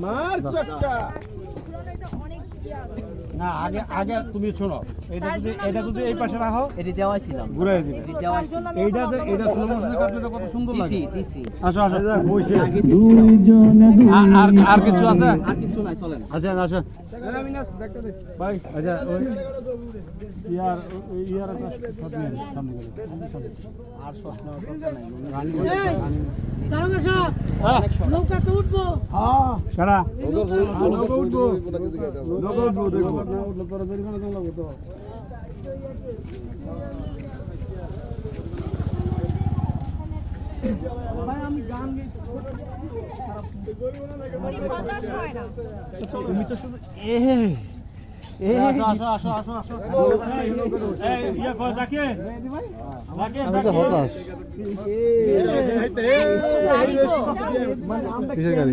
মার চটকা না আগে আগে তুমি শোনো এটা যদি এই পাশে রাখো এটি দেওয়া ছিলাম ঘুরাই দিবে এটি দেওয়া ছিল এইটা এটা স্লো মোশনে করতে কত সুন্দর লাগে দিছি আসো আসো বইছে দুইজনে আর কিছু আছে আর কিছু নাই চলেন আচ্ছা আচ্ছা ভাই আচ্ছা ওই ইয়ার ইয়ার সামনে গেলে আর শট নেওয়ার দরকার নাই রানী দারোগা সাহেব নৌকাতে উঠবো সারা নৌকা উঠবো নৌকা উঠবো দেখো না উঠলে তোরা জরিমানা কম লাগবে তো ভাই আমি গান তুমি তো শুধু আসো আসো আসো আসো এই ইয়া কই ডাকে ডাকে আমি তো হতাশ কিসের গাড়ি